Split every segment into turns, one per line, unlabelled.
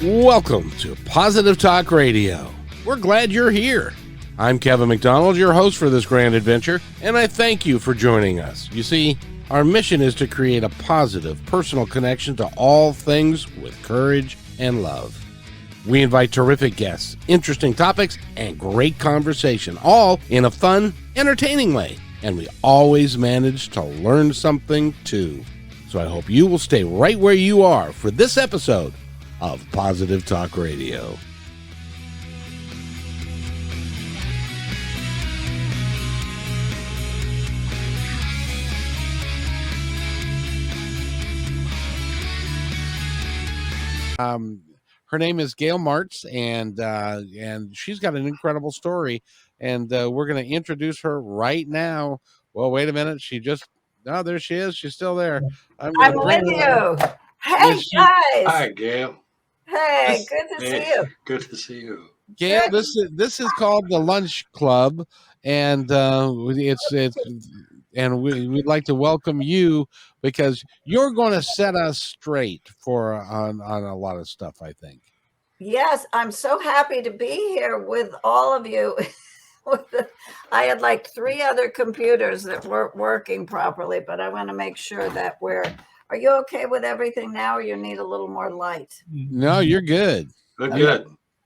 Welcome to Positive Talk Radio. We're glad you're here. I'm Kevin McDonald, your host for this grand adventure, and I thank you for joining us. You see, our mission is to create a positive, personal connection to all things with courage and love. We invite terrific guests, interesting topics, and great conversation, all in a fun, entertaining way. And we always manage to learn something, too. So I hope you will stay right where you are for this episode of Positive Talk Radio. Her name is Gayle Martz, and she's got an incredible story, and we're going to introduce her right now. Well, wait a minute. There she is. She's still there.
I'm with you. Hey, guys.
Hi, Gayle.
Hey, good to see you.
Good to see you.
Gayle, this is called the Lunch Club, and we'd like to welcome you because you're going to set us straight on a lot of stuff, I think.
Yes, I'm so happy to be here with all of you. I had like 3 other computers that weren't working properly, but I want to make sure that are you okay with everything now, or you need a little more light?
No, you're good.
Good.
Okay,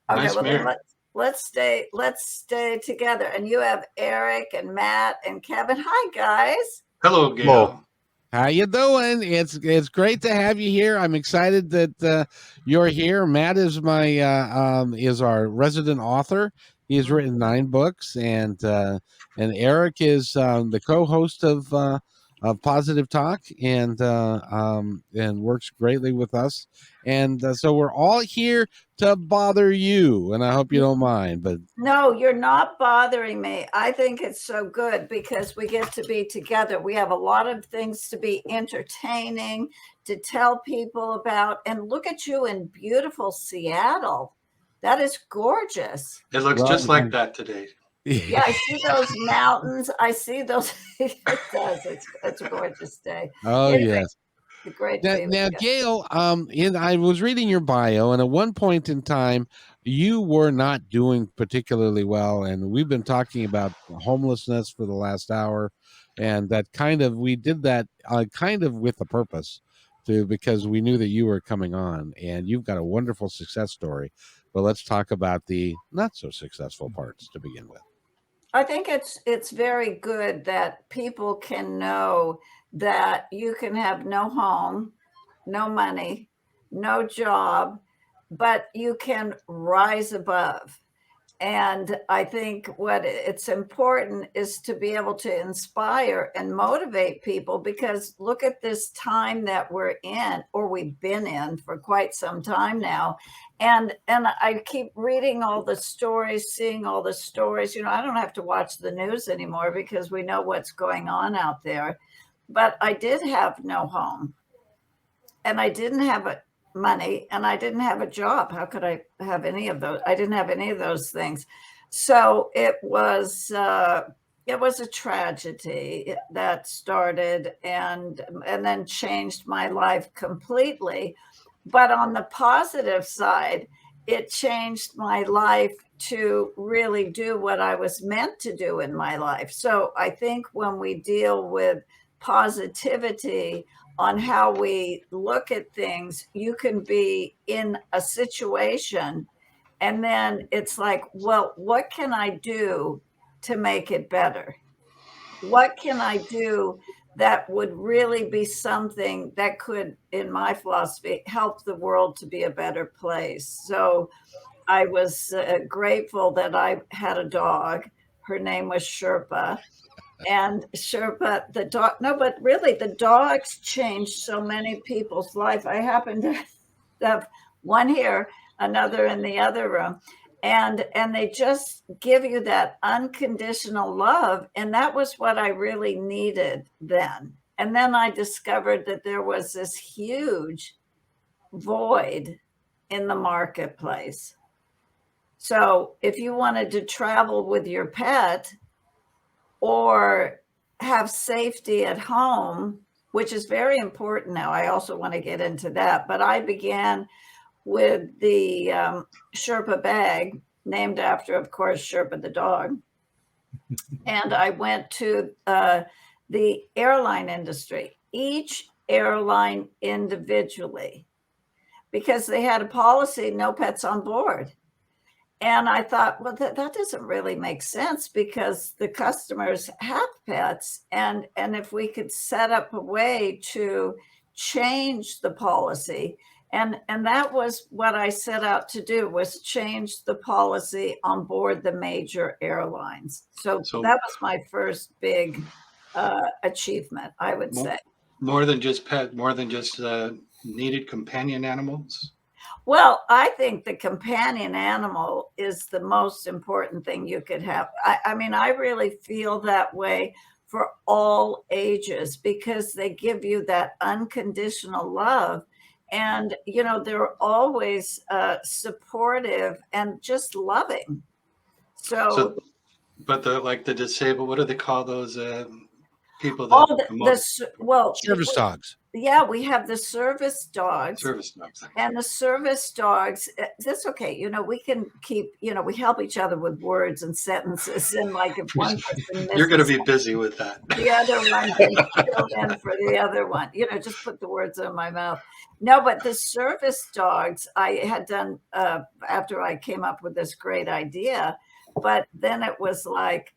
Nice
well,
man.
then let's stay together. And you have Eric and Matt and Kevin. Hi, guys.
Hello, Gayle.
Hello. How you doing? It's great to have you here. I'm excited that you're here. Matt is is our resident author. He's written 9 books, and Eric is the co-host of Positive Talk, and works greatly with us. And so we're all here to bother you, and I hope you don't mind. But
no, you're not bothering me. I think it's so good because we get to be together. We have a lot of things to be entertaining, to tell people about. And look at you in beautiful Seattle. That is gorgeous.
It looks just like that today.
Yeah, I see those mountains. I see those. It does. It's a gorgeous day.
Oh,
anyway,
yes.
Great.
Now, Gayle, I was reading your bio, and at one point in time, you were not doing particularly well, and we've been talking about homelessness for the last hour, and we did that kind of with a purpose, because we knew that you were coming on, and you've got a wonderful success story. But let's talk about the not so successful parts to begin with.
I think it's very good that people can know that you can have no home, no money, no job, but you can rise above. And I think what it's important is to be able to inspire and motivate people, because look at this time that we're in, or we've been in for quite some time now. And I keep reading all the stories, seeing all the stories. I don't have to watch the news anymore because we know what's going on out there. But I did have no home, and I didn't have money, and I didn't have a job. How could I have any of those? I didn't have any of those things. So it was a tragedy that started and then changed my life completely. But on the positive side, it changed my life to really do what I was meant to do in my life. So I think when we deal with positivity on how we look at things, you can be in a situation and then it's like, well, what can I do to make it better? What can I do that would really be something that could, in my philosophy, help the world to be a better place? So I was grateful that I had a dog. Her name was Sherpa. And Sherpa, the dog, no, but really the dogs changed so many people's life. I happen to have one here, another in the other room. And they just give you that unconditional love. And that was what I really needed then. And then I discovered that there was this huge void in the marketplace. So if you wanted to travel with your pet or have safety at home, which is very important now, I also want to get into that, but I began with the Sherpa bag, named after, of course, Sherpa the dog. And I went to the airline industry, each airline individually, because they had a policy, no pets on board. And I thought, well, that doesn't really make sense because the customers have pets. And if we could set up a way to change the policy, and that was what I set out to do, was change the policy on board the major airlines. So that was my first big achievement, I would say.
More than just needed companion animals?
Well, I think the companion animal is the most important thing you could have. I mean, I really feel that way for all ages because they give you that unconditional love. And, you know, they're always supportive and just loving.
But the disabled, what do they call those people
that
service dogs?
Yeah, we have the service dogs.
Service dogs.
And the service dogs, that's okay. You know, we can keep, you know, we help each other with words and sentences. And like if one person
You're going to be busy with that.
The other one can fill in for the other one. You know, just put the words in my mouth. No, but the service dogs I had done after I came up with this great idea. But then it was like,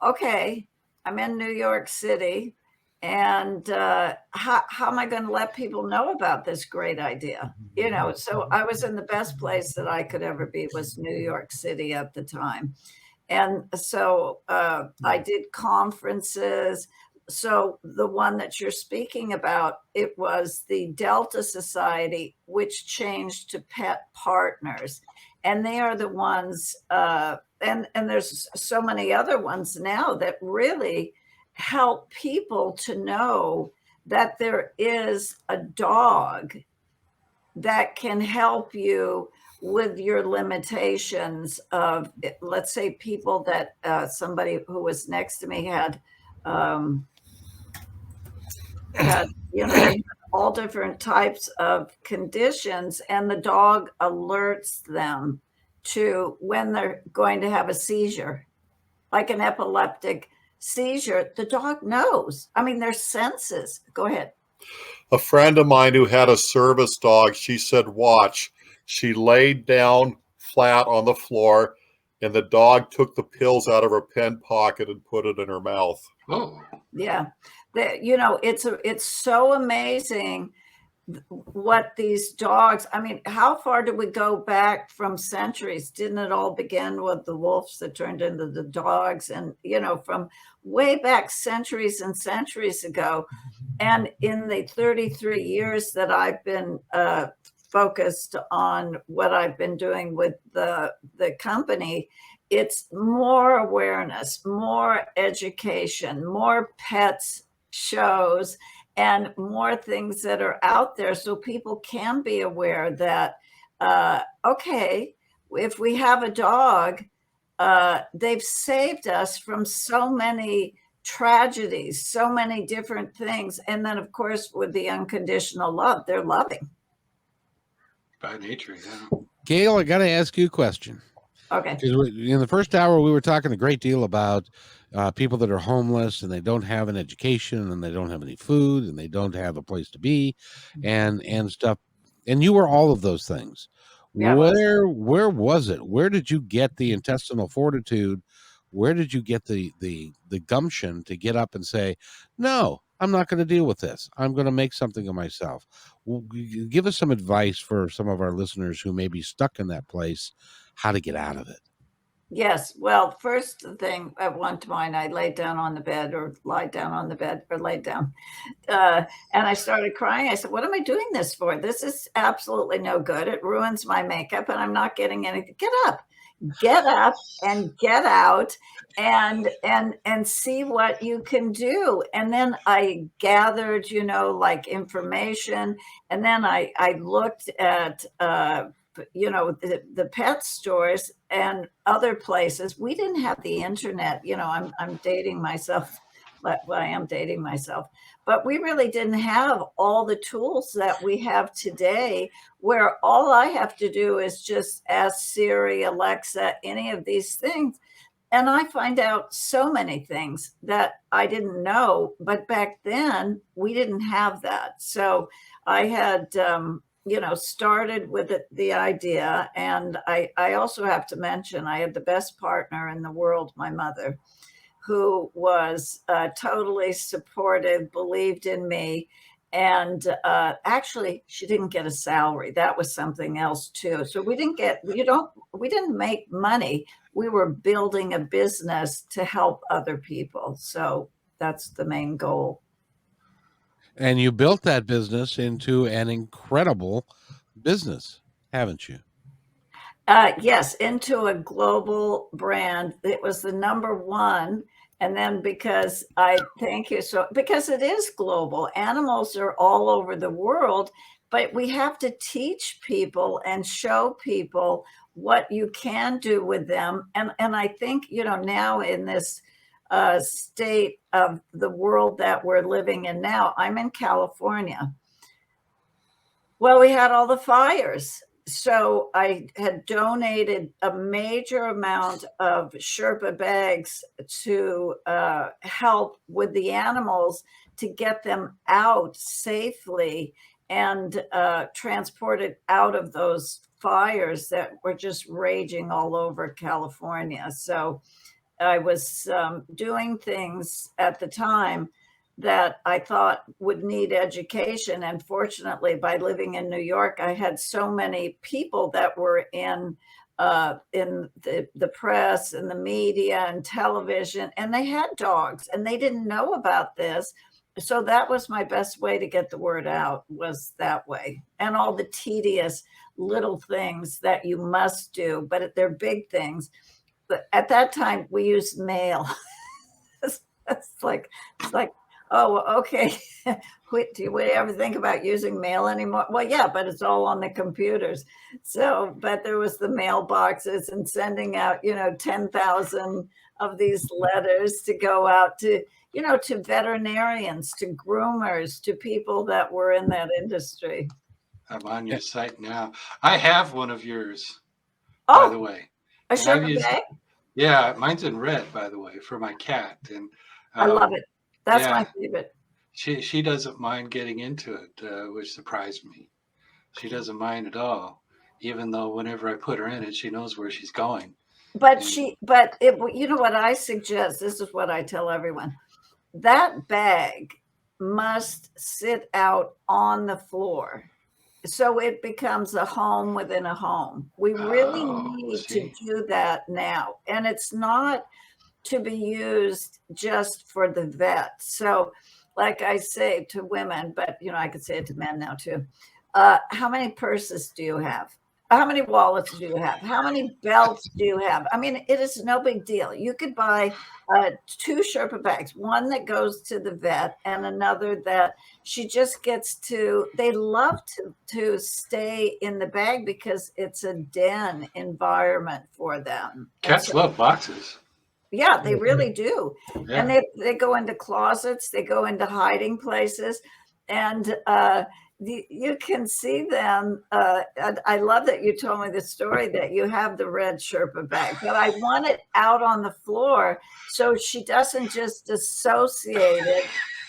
okay, I'm in New York City. And how am I going to let people know about this great idea? You know, so I was in the best place that I could ever be, was New York City at the time. And so I did conferences. So the one that you're speaking about, it was the Delta Society, which changed to Pet Partners. And they are the ones, and there's so many other ones now that really help people to know that there is a dog that can help you with your limitations of, let's say, people that somebody who was next to me had you know, all different types of conditions, and the dog alerts them to when they're going to have a seizure, like an epileptic seizure. The dog knows. I mean, their senses. Go ahead.
A friend of mine who had a service dog, she said, watch. She laid down flat on the floor and the dog took the pills out of her pen pocket and put it in her mouth.
Oh.
Yeah. You know, it's so amazing what these dogs, I mean, how far do we go back from centuries? Didn't it all begin with the wolves that turned into the dogs? And, you know, from way back centuries and centuries ago. And in the 33 years that I've been focused on what I've been doing with the company, it's more awareness, more education, more pets shows, and more things that are out there so people can be aware that, okay, if we have a dog, they've saved us from so many tragedies, so many different things. And then, of course, with the unconditional love, they're loving.
By nature, yeah.
Gayle, I got to ask you a question.
Okay.
In the first hour, we were talking a great deal about people that are homeless and they don't have an education and they don't have any food and they don't have a place to be and stuff. And you were all of those things. Yeah, where was it? Where did you get the intestinal fortitude? Where did you get the gumption to get up and say, no, I'm not going to deal with this. I'm going to make something of myself. Give us some advice for some of our listeners who may be stuck in that place, how to get out of it.
Yes. Well, first thing at one time, I laid down on the bed or lied down on the bed or laid down. And I started crying. I said, what am I doing this for? This is absolutely no good. It ruins my makeup and I'm not getting anything. Get up and get out and see what you can do. And then I gathered, you know, like information. And then I looked at, you know, the pet stores and other places. We didn't have the internet. You know, I'm dating myself well, I am dating myself, but we really didn't have all the tools that we have today, where all I have to do is just ask Siri, Alexa, any of these things. And I find out so many things that I didn't know, but back then we didn't have that. So I had, started with the idea. And I also have to mention, I had the best partner in the world, my mother, who was totally supportive, believed in me. And actually, she didn't get a salary. That was something else too. So we didn't make money. We were building a business to help other people. So that's the main goal.
And you built that business into an incredible business, haven't you?
Yes, into a global brand. It was the number one. And then because it is global, animals are all over the world, but we have to teach people and show people what you can do with them. And I think, now in this state of the world that we're living in now, I'm in California. Well, we had all the fires. So I had donated a major amount of Sherpa bags to help with the animals to get them out safely and transported out of those fires that were just raging all over California. So I was doing things at the time that I thought would need education. And fortunately, by living in New York, I had so many people that were in the press and the media and television, and they had dogs and they didn't know about this. So that was my best way to get the word out, was that way. And all the tedious little things that you must do, but they're big things. But at that time, we used mail. it's like, oh, okay. Do we ever think about using mail anymore? Well, yeah, but it's all on the computers. So, but there was the mailboxes and sending out, 10,000 of these letters to go out to, to veterinarians, to groomers, to people that were in that industry.
I'm on your site now. I have one of yours, by the way.
A Sherpa bag?
Yeah, mine's in red, by the way, for my cat. And
I love it. That's my favorite.
She doesn't mind getting into it, which surprised me. She doesn't mind at all, even though whenever I put her in it, she knows where she's going.
But what I suggest, this is what I tell everyone, that bag must sit out on the floor. So it becomes a home within a home. We really need to do that now. And it's not to be used just for the vet. So like I say to women, but I could say it to men now too. How many purses do you have? How many wallets do you have? How many belts do you have? I mean, it is no big deal. You could buy 2 Sherpa bags, one that goes to the vet and another that she just gets to. They love to stay in the bag because it's a den environment for them.
Cats love boxes.
Yeah, they really do.
Yeah.
And they go into closets, they go into hiding places, and you can see them. I love that you told me the story that you have the red Sherpa bag, but I want it out on the floor so she doesn't just associate it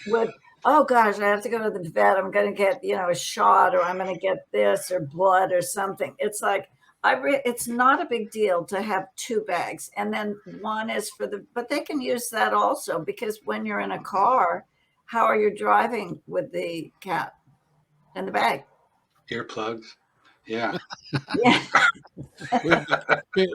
with, oh gosh, I have to go to the vet. I'm going to get, a shot, or I'm going to get this or blood or something. It's like, it's not a big deal to have 2 bags. And then one is but they can use that also, because when you're in a car, how are you driving with the cat in the bag?
Earplugs. Yeah.
Yeah.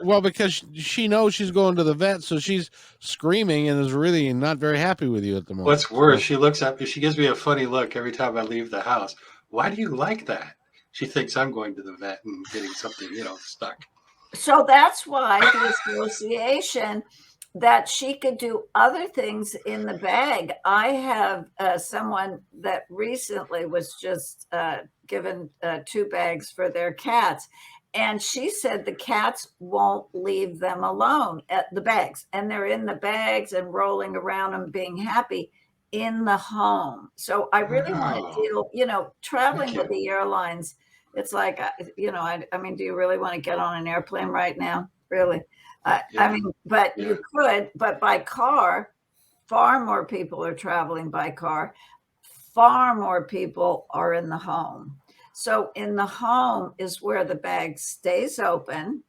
Well, because she knows she's going to the vet, so she's screaming and is really not very happy with you at the moment.
What's worse, she looks at me, she gives me a funny look every time I leave the house. Why do you like that? She thinks I'm going to the vet and getting something, stuck.
So that's why the association, that she could do other things in the bag. I have someone that recently was just given 2 bags for their cats, And she said the cats won't leave them alone at the bags. And they're in the bags and rolling around and being happy in the home. So I really want to
Wow.
deal, traveling
Thank
with
you.
the airlines. It's like, I mean, do you really want to get on an airplane right now? Really? I
Yeah.
mean, but
Yeah.
you could, but by car, far more people are traveling by car. Far more people are in the home. So in the home is where the bag stays open.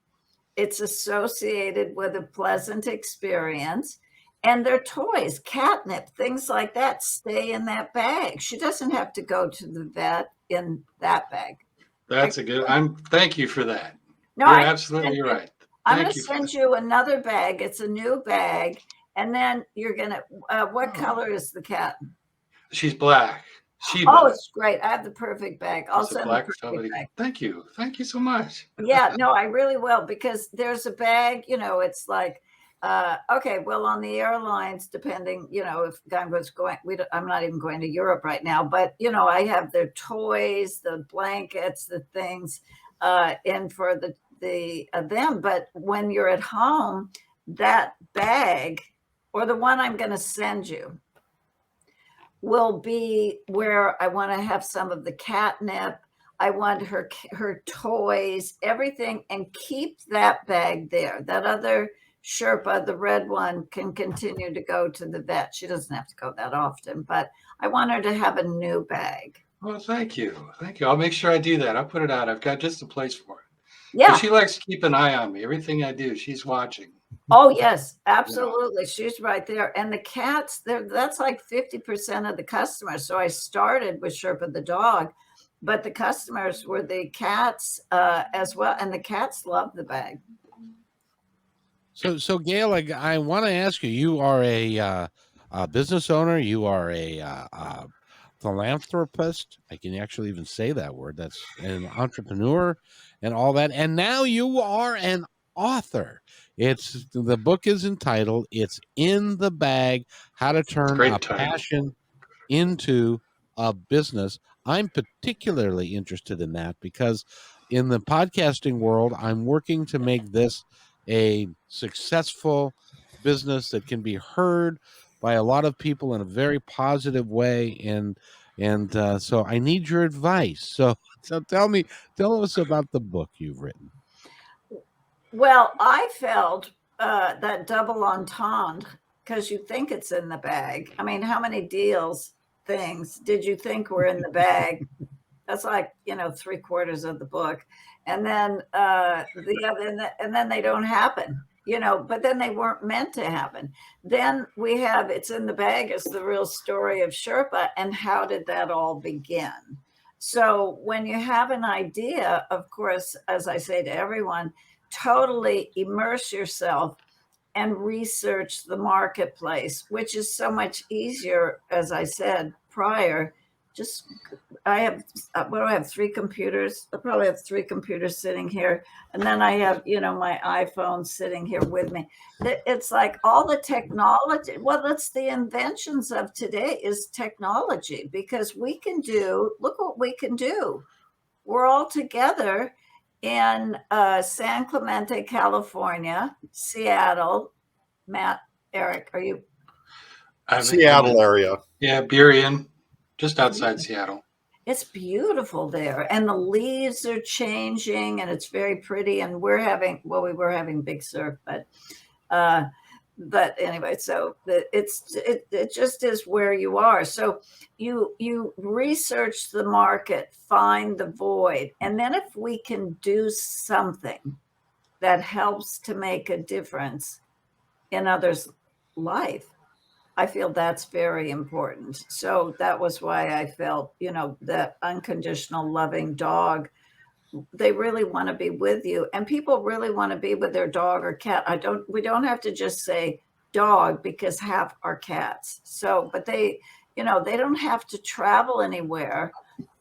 It's associated with a pleasant experience. And their toys, catnip, things like that stay in that bag. She doesn't have to go to the vet in that bag.
That's a good. Thank you for that.
No,
You're
I
absolutely right.
I'm going
Thank
to
you for
send
that.
you another bag. It's a new bag. And then you're going to, what
Oh.
color is the cat?
She's black. Sheba.
Oh, it's great. I have the perfect bag. I'll
She's a
send the
black
perfect bag.
Thank you. Thank you so much.
Yeah, no, I really will, because there's a bag, it's like, okay, well, on the airlines, depending, if I'm going, I'm not even going to Europe right now, but, I have their toys, the blankets, the things, in for them. But when you're at home, that bag, or the one I'm going to send you, will be where I want to have some of the catnip. I want her toys, everything, and keep that bag there. That other Sherpa, the red one, can continue to go to the vet. She doesn't have to go that often, but I want her to have a new bag.
Well, thank you. Thank you. I'll make sure I do that. I'll put it out. I've got just a place for it.
Yeah.
Because she likes to keep an eye on me. Everything I do, she's watching.
Oh, yes, absolutely. She's right there. And the cats, that's like 50% of the customers. So I started with Sherpa the dog, but the customers were the cats as well. And the cats love the bag.
So Gayle, I want to ask you, you are a business owner. You are a philanthropist. I can actually even say that word. That's an entrepreneur and all that. And now you are an author. The book is entitled "It's in the Bag: How to Turn a Passion into a Business." I'm particularly interested in that because in the podcasting world, I'm working to make this a successful business that can be heard by a lot of people in a very positive way, and so I need your advice. So tell us about the book you've written.
Well, I felt that double entendre, because you think it's in the bag. I mean, how many things did you think were in the bag? That's like, 3/4 of the book. And then and then they don't happen, but then they weren't meant to happen. Then we have It's in the Bag is the real story of Sherpa, and how did that all begin? So when you have an idea, of course, as I say to everyone, totally immerse yourself and research the marketplace, which is so much easier, as I said prior. I have, what do I have? 3 computers. I probably have 3 computers sitting here. And then I have, my iPhone sitting here with me. It's like all the technology. Well, that's the inventions of today is technology, because look what we can do. We're all together in San Clemente, California, Seattle. Matt, Eric, are you?
Seattle area.
Yeah, Burien, just outside Seattle.
It's beautiful there, and the leaves are changing, and it's very pretty. And we were having big surf, but anyway, so it just is where you are. So you research the market, find the void, and then if we can do something that helps to make a difference in others' life, I feel that's very important. So that was why I felt, that unconditional loving dog, they really want to be with you, and people really want to be with their dog or cat. We don't have to just say dog, because half are cats. So, but they don't have to travel anywhere,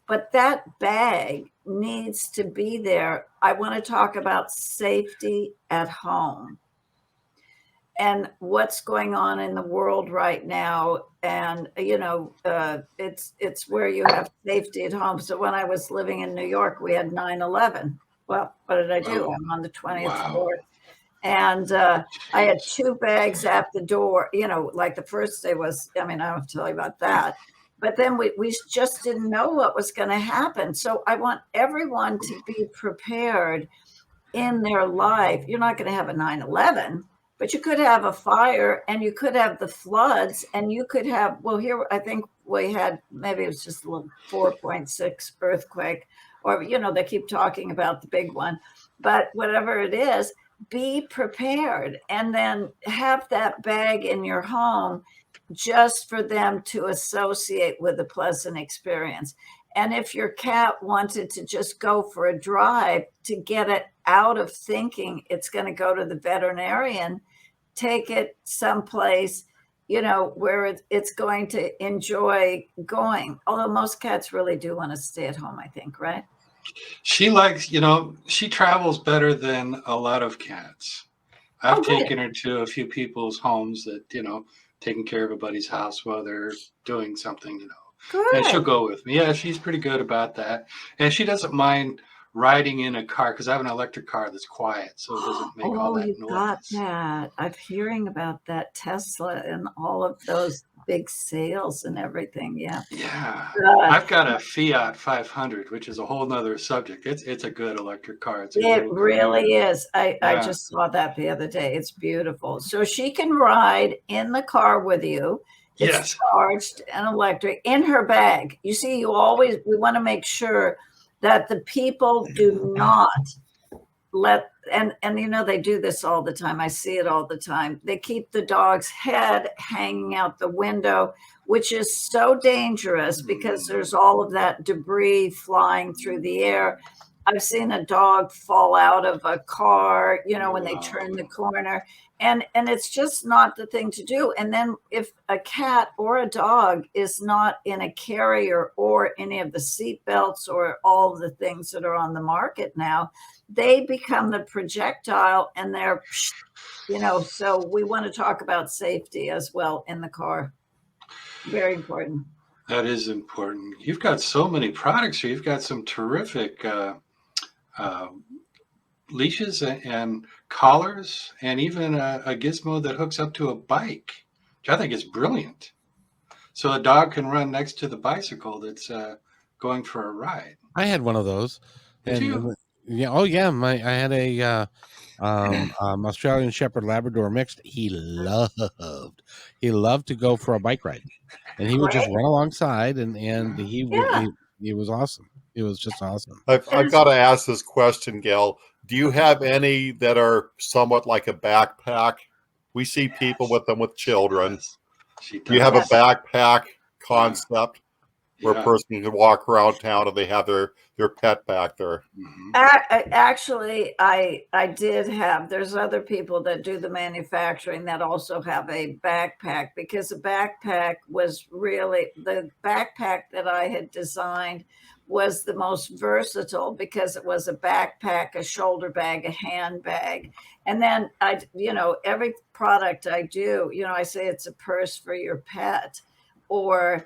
but that bag needs to be there. I want to talk about safety at home and what's going on in the world right now. And, it's where you have safety at home. So when I was living in New York, we had 9/11. well, what did I do?
Oh,
I'm on the 20th
wow.
floor. And I had 2 bags at the door, like the first day was, I don't have to tell you about that. But then we just didn't know what was going to happen. So I want everyone to be prepared in their life. You're not going to have a 9/11, but you could have a fire, and you could have the floods, and you could have, well, here, I think we had, maybe it was just a little 4.6 earthquake, or, they keep talking about the big one, but whatever it is, be prepared, and then have that bag in your home just for them to associate with a pleasant experience. And if your cat wanted to just go for a drive to get it out of thinking it's going to go to the veterinarian, take it someplace, where it's going to enjoy going. Although most cats really do want to stay at home, I think, right?
She likes, she travels better than a lot of cats. I've taken her to a few people's homes that, taking care of a buddy's house while they're doing something,
Good.
And she'll go with me. Yeah, she's pretty good about that. And she doesn't mind riding in a car, because I have an electric car that's quiet, so it doesn't make all that noise.
Got that. I'm hearing about that Tesla and all of those big sales and everything. Yeah.
Yeah. I've got a Fiat 500, which is a whole nother subject. It's a good electric car.
It really is. I just saw that the other day. It's beautiful. So she can ride in the car with you. It's charged and electric in her bag. You see, we want to make sure that the people do not let, and they do this all the time. I see it all the time. They keep the dog's head hanging out the window, which is so dangerous because there's all of that debris flying through the air. I've seen a dog fall out of a car, when they turn the corner, and it's just not the thing to do. And then if a cat or a dog is not in a carrier or any of the seat belts or all of the things that are on the market now, they become the projectile, and they're, so we want to talk about safety as well in the car. Very important.
That is important. You've got so many products here. You've got some terrific leashes and collars, and even a gizmo that hooks up to a bike, which I think is brilliant. So a dog can run next to the bicycle that's going for a ride.
I had one of those.
Did you?
Yeah. Oh, yeah. I had a Australian Shepherd Labrador mixed. He loved to go for a bike ride, and he would just run alongside, and he was awesome. It was just awesome.
I've got to ask this question, Gayle. Do you have any that are somewhat like a backpack? We see people with them with children. Do you have a backpack concept where a person can walk around town and they have their pet back there?
Actually, I did have. There's other people that do the manufacturing that also have a backpack, because the backpack was really, the backpack that I had designed was the most versatile, because it was a backpack, a shoulder bag, a handbag. And then every product I do, I say it's a purse for your pet, or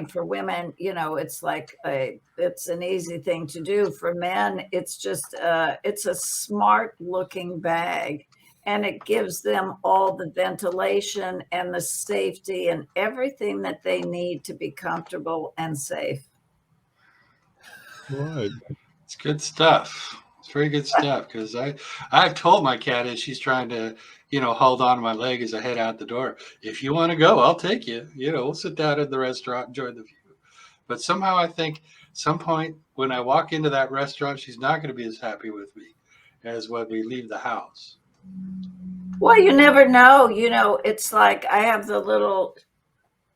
for women, it's like it's an easy thing to do. For men, it's just it's a smart looking bag, and it gives them all the ventilation and the safety and everything that they need to be comfortable and safe.
Right.
It's good stuff. It's very good stuff, because I've told my cat, as she's trying to, hold on to my leg as I head out the door, if you want to go, I'll take you. We'll sit down at the restaurant, enjoy the view. But somehow I think some point when I walk into that restaurant, she's not going to be as happy with me as when we leave the house.
Well, you never know. It's like I have the little.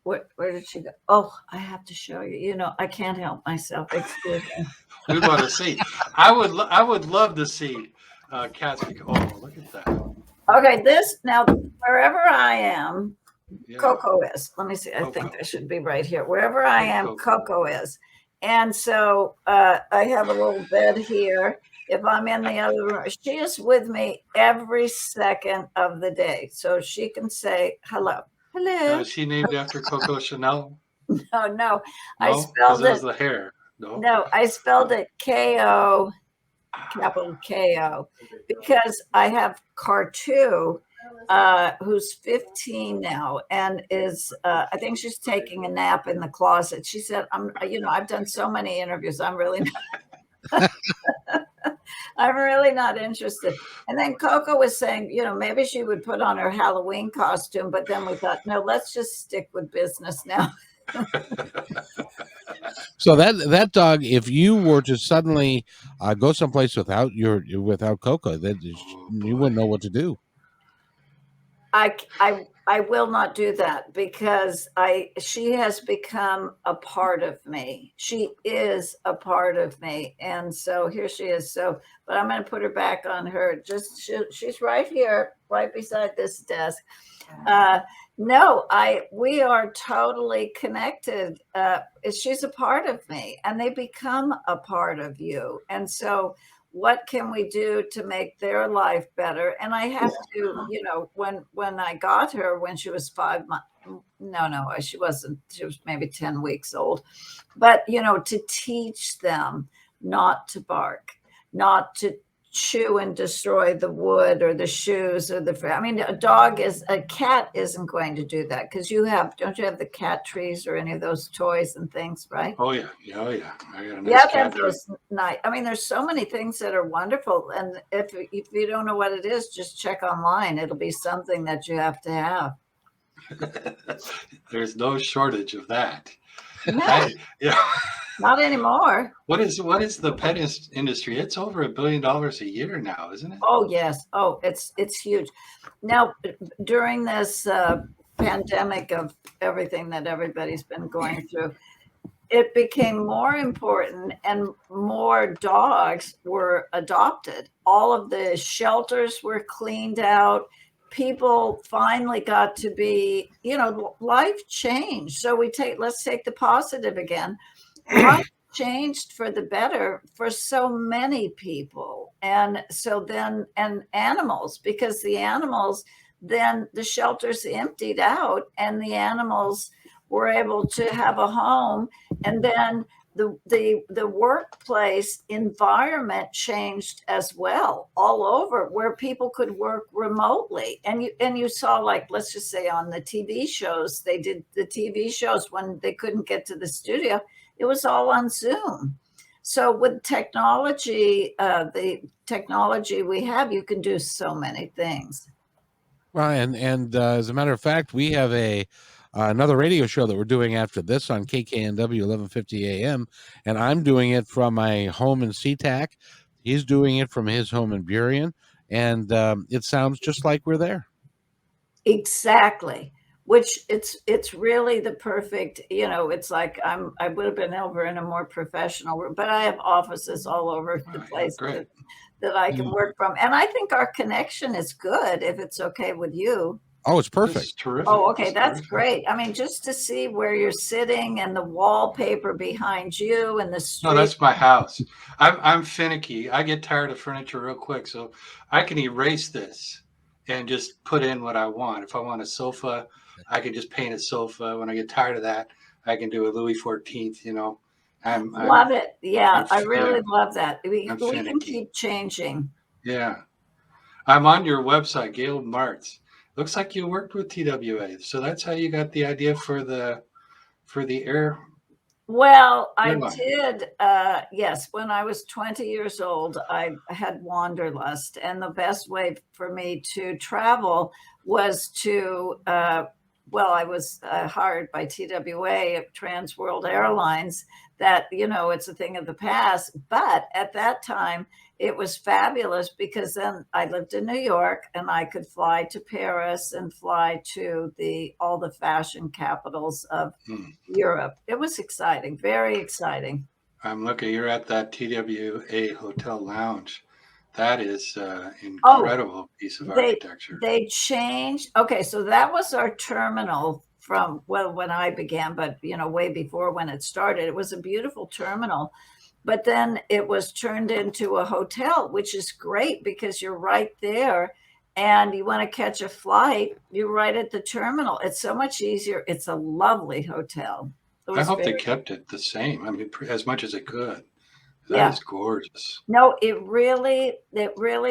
Where did she go? Oh, I have to show you. I can't help myself. Excuse me.
We want to see. I would love to see cats. Oh, look at that.
Okay, now wherever I am, Coco is. Let me see. I think I should be right here. Wherever I am, Coco is. And so I have a little bed here. If I'm in the other room, she is with me every second of the day. So she can say hello. Hello.
Is she named after Coco Chanel?
No. I spelled it.
the hair.
No, I spelled it Ko. capital Ko, because I have Car2, who's 15 now and is, I think she's taking a nap in the closet. She said, I've done so many interviews. I'm really not interested. And then Coco was saying, maybe she would put on her Halloween costume, but then we thought, no, let's just stick with business now.
So that dog, if you were to suddenly go someplace without Coco, then you wouldn't know what to do.
I will not do that, because she has become a part of me. She is a part of me. And so here she is. But I'm going to put her back on her. She's right here, right beside this desk. No, we are totally connected. She's a part of me, and they become a part of you. And so what can we do to make their life better? And I have to, when I got her, when she was 5 months, no, she wasn't, she was maybe 10 weeks old, but, to teach them not to bark, not to chew and destroy the wood or the shoes or a cat isn't going to do that, because don't you have the cat trees or any of those toys and things, right?
Oh yeah. I got a nice cat tree.
Nice. There's so many things that are wonderful, and if you don't know what it is, just check online. It'll be something that you have to have.
There's no shortage of that.
No. Not anymore.
What is the pet industry? It's over $1 billion a year now, isn't it?
Oh yes. Oh, it's huge. Now, during this pandemic of everything that everybody's been going through, it became more important, and more dogs were adopted. All of the shelters were cleaned out. People finally got to be, life changed. So let's take the positive again. Life changed for the better for so many people. And so then, and animals, because the animals, then the shelters emptied out and the animals were able to have a home. And then the workplace environment changed as well, all over, where people could work remotely. And you saw, like, let's just say on the TV shows, they did the TV shows when they couldn't get to the studio, it was all on Zoom. So with technology, the technology we have, you can do so many things.
Well, and as a matter of fact, we have another radio show that we're doing after this on KKNW 1150 AM, and I'm doing it from my home in SeaTac. He's doing it from his home in Burien, and it sounds just like we're there.
Exactly. Which it's really the perfect, it's like I would have been over in a more professional room, but I have offices all over the place that I can work from. And I think our connection is good, if it's okay with you.
Oh, it's perfect.
It's terrific.
Oh, okay. That's great. Just to see where you're sitting and the wallpaper behind you and the street.
No, that's my house. I'm finicky. I get tired of furniture real quick. So I can erase this and just put in what I want. If I want a sofa, I can just paint a sofa. When I get tired of that, I can do a Louis XIV,
Love it. Yeah, I really love that. We can keep changing.
Yeah. I'm on your website, Gayle Martz. Looks like you worked with TWA. So that's how you got the idea for the air.
Well, I did. Yes. When I was 20 years old, I had wanderlust. And the best way for me to travel was to, I was hired by TWA, Trans World Airlines, that, it's a thing of the past. But at that time, it was fabulous, because then I lived in New York and I could fly to Paris and fly to all the fashion capitals of Europe. It was exciting, very exciting.
I'm looking, you're at that TWA Hotel Lounge. That is incredible piece of architecture.
They changed. Okay, so that was our terminal from, when I began, but, way before when it started. It was a beautiful terminal. But then it was turned into a hotel, which is great, because you're right there, and you want to catch a flight, you're right at the terminal. It's so much easier. It's a lovely hotel.
I hope they kept it the same. As much as it could. That is gorgeous.
No, it really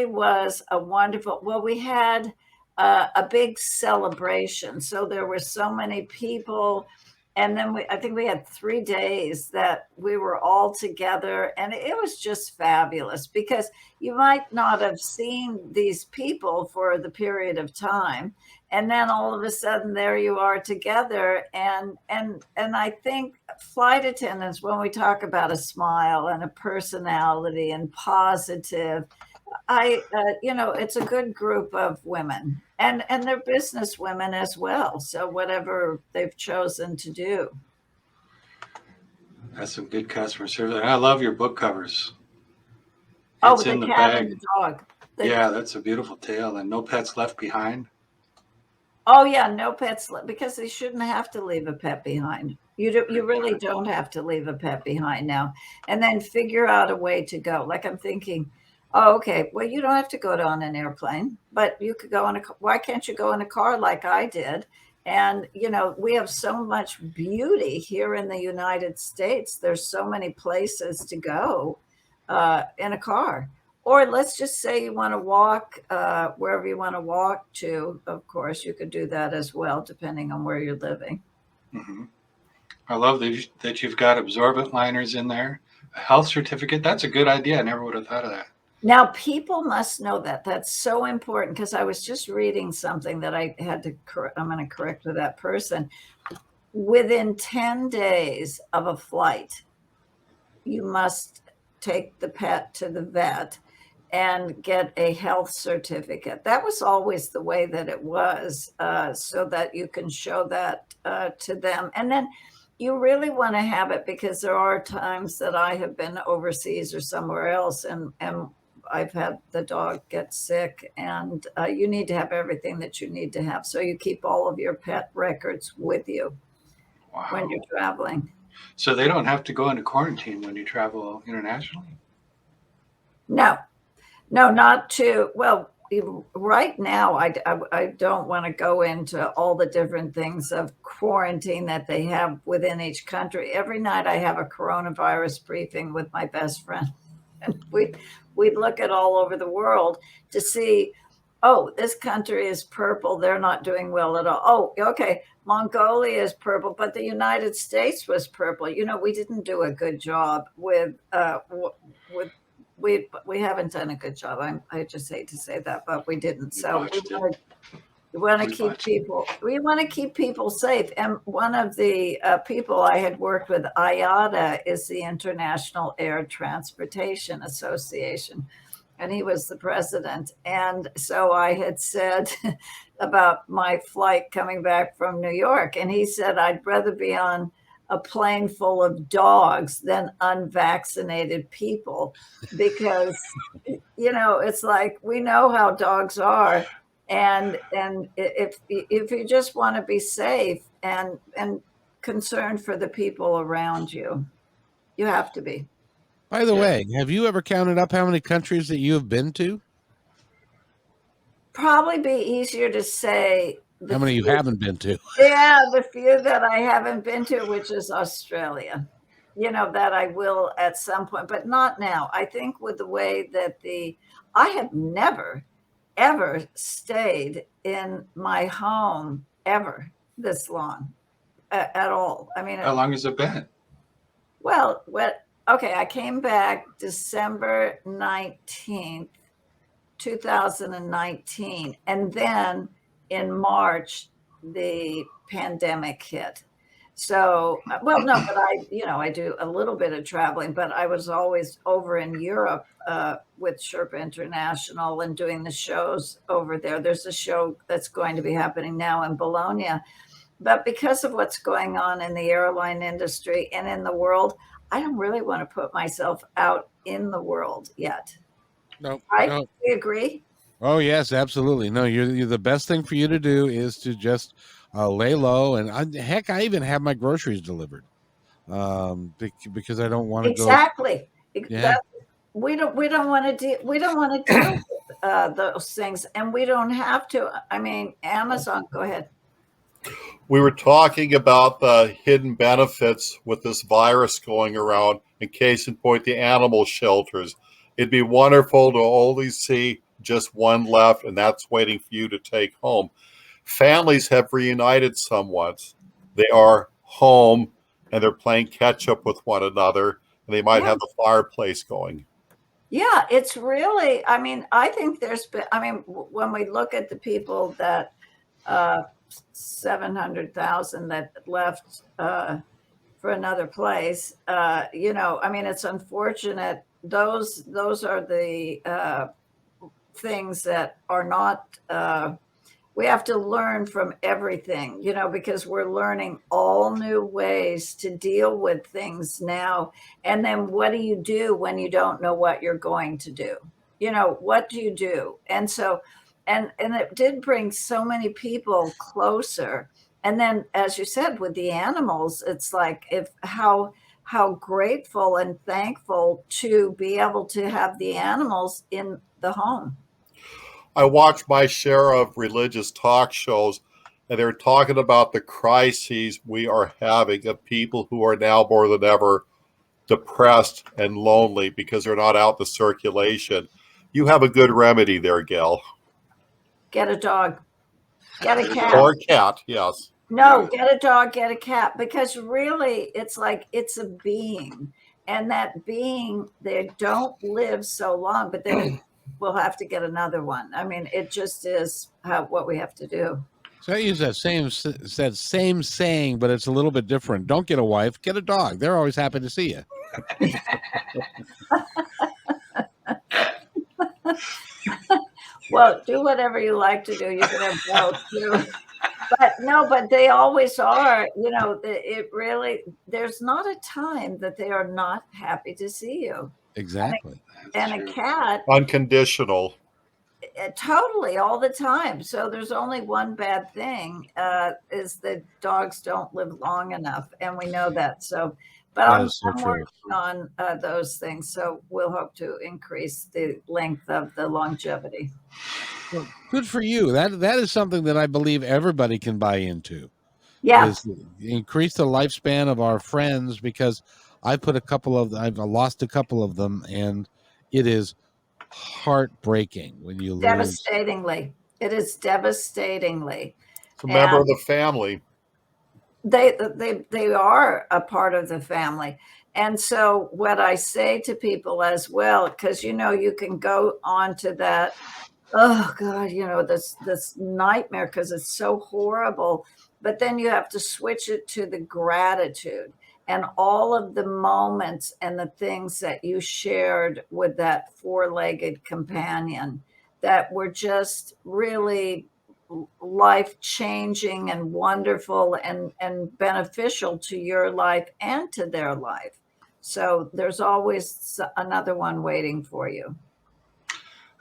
was a wonderful. Well, we had a big celebration, so there were so many people, and then I think we had 3 days that we were all together, and it was just fabulous because you might not have seen these people for the period of time, and then all of a sudden there you are together, and I think flight attendants, when we talk about a smile and a personality and positive, it's a good group of women, and they're business women as well. So whatever they've chosen to do.
That's some good customer service. And I love your book covers.
Oh,
It's in
the
the
cat
bag.
and the dog.
Yeah, that's a beautiful tale. And No Pets Left Behind.
Oh yeah, no pets, because they shouldn't have to leave a pet behind. You really don't have to leave a pet behind now. And then figure out a way to go. Like I'm thinking, oh, okay, well, you don't have to go on an airplane, but you could go why can't you go in a car like I did? And we have so much beauty here in the United States. There's so many places to go in a car. Or let's just say you want to walk wherever you want to walk to. Of course, you could do that as well, depending on where you're living.
Mm-hmm. I love that you've got absorbent liners in there. A health certificate. That's a good idea. I never would have thought of that.
Now, people must know that. That's so important, because I was just reading something that I had to I'm going to correct with that person. Within 10 days of a flight, you must take the pet to the vet and get a health certificate. That was always the way that it was, so that you can show that to them. And then you really want to have it, because there are times that I have been overseas or somewhere else, and I've had the dog get sick, and you need to have everything that you need to have. So you keep all of your pet records with you when you're traveling.
So they don't have to go into quarantine when you travel internationally?
No, not to, well, right now, I don't want to go into all the different things of quarantine that they have within each country. Every night I have a coronavirus briefing with my best friend. And we look at all over the world to see, oh, this country is purple. They're not doing well at all. Oh, okay, Mongolia is purple, but the United States was purple. We didn't do a good job with we haven't done a good job. I just hate to say that, but we didn't. So we want to keep people safe. And one of the people I had worked with, IATA, is the International Air Transportation Association, and he was the president. And so I had said about my flight coming back from New York, and he said, I'd rather be on a plane full of dogs than unvaccinated people, because it's like, we know how dogs are, and if you just want to be safe and concerned for the people around you, you have to be.
By the way, have you ever counted up how many countries that you have been to?
Probably be easier to say
how many you haven't been to.
Yeah, the few that I haven't been to, which is Australia, that I will at some point, but not now. I think with the way that I have never, ever stayed in my home ever this long at all. I mean,
how long has it been?
Well, okay, I came back December 19th, 2019, and then in March, the pandemic hit. So, well, no, but I do a little bit of traveling, but I was always over in Europe with Sherpa International and doing the shows over there. There's a show that's going to be happening now in Bologna. But because of what's going on in the airline industry and in the world, I don't really want to put myself out in the world yet.
No,
right?
No.
We agree?
Oh, yes, absolutely. No, you're the best thing for you to do is to just lay low. And heck, I even have my groceries delivered because I don't want to go.
Exactly.
Yeah.
We don't want to deal with those things, and we don't have to. I mean, Amazon, go ahead.
We were talking about the hidden benefits with this virus going around, And case in point, the animal shelters. It'd be wonderful to only see just one left, and that's waiting for you to take home. Families have reunited somewhat. They are home, and they're playing catch up with one another, and they might
Yeah.
have the fireplace going.
Yeah, it's really, I mean, I think there's been, I mean, when we look at the people that 700,000 that left for another place, you know, I mean, it's unfortunate. Those are the things that are not, we have to learn from everything, you know, because we're learning all new ways to deal with things now. And then what do you do when you don't know what you're going to do? You know, what do you do? And so, and it did bring so many people closer. And then, as you said, with the animals, it's like how grateful and thankful to be able to have the animals in the home.
I watch my share of religious talk shows, and they're talking about the crises we are having of people who are now more than ever depressed and lonely because they're not out the circulation. You have a good remedy there, Gail.
Get a dog, get a
There you
cat.
go.
Or a cat, yes.
No,
Yeah.
get a dog, get a cat, because really it's like it's a being. And that being, they don't live so long, but then we'll have to get another one. I mean, it just is what we have to do.
So I use that same saying, but it's a little bit different. Don't get a wife, get a dog. They're always happy to see you.
Well, do whatever you like to do. You can have both too. But no, but they always are, you know, it really, there's not a time that they are not happy to see you.
Exactly.
That's
And a
true.
cat,
Unconditional.
totally all the time. So there's only one bad thing, is that dogs don't live long enough, and we know that. So, but
That
I'm
is so true.
working on those things. So we'll hope to increase the length of the longevity.
Well, good for you. That is something that I believe everybody can buy into.
Yeah,
Is increase the lifespan of our friends, because I've lost a couple of them, and it is heartbreaking when you lose.
devastatingly. It is devastatingly.
It's a member
And
of the family.
they are a part of the family. And so what I say to people as well, because you know, you can go on to that, oh God, you know, this nightmare, because it's so horrible. But then you have to switch it to the gratitude and all of the moments and the things that you shared with that four-legged companion that were just really life changing and wonderful and beneficial to your life and to their life. So there's always another one waiting for you.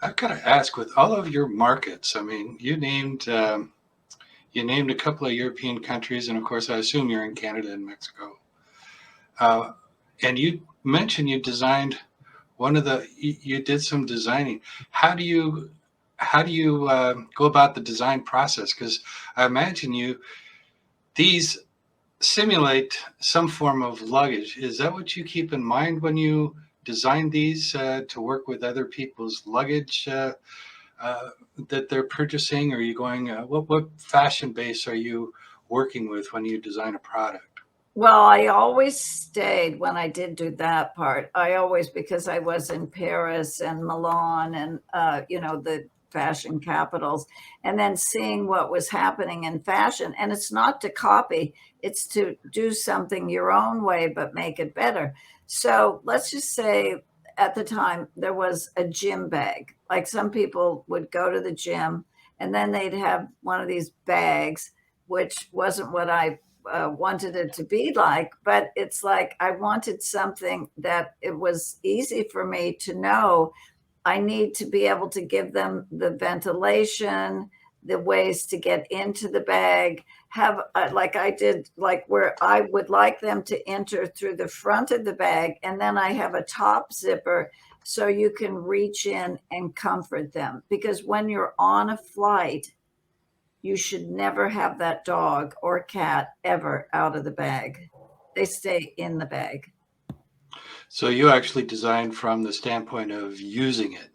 I've got to ask, with all of your markets, I mean, you named a couple of European countries, and of course, I assume you're in Canada and Mexico. And you mentioned you designed you did some designing. How do you go about the design process? Because I imagine these simulate some form of luggage. Is that what you keep in mind when you design these to work with other people's luggage that they're purchasing? Or are you going, what fashion base are you working with when you design a product?
Well, I always stayed when I did do that part. I always, because I was in Paris and Milan and, you know, the fashion capitals, and then seeing what was happening in fashion. And it's not to copy, it's to do something your own way, but make it better. So let's just say at the time there was a gym bag. Like some people would go to the gym and then they'd have one of these bags, which wasn't what I wanted it to be like, but it's like I wanted something that it was easy for me to know I need to be able to give them the ventilation, the ways to get into the bag, have like I did, like where I would like them to enter through the front of the bag, and then I have a top zipper so you can reach in and comfort them. Because when you're on a flight, you should never have that dog or cat ever out of the bag. They stay in the bag.
So you actually designed from the standpoint of using it,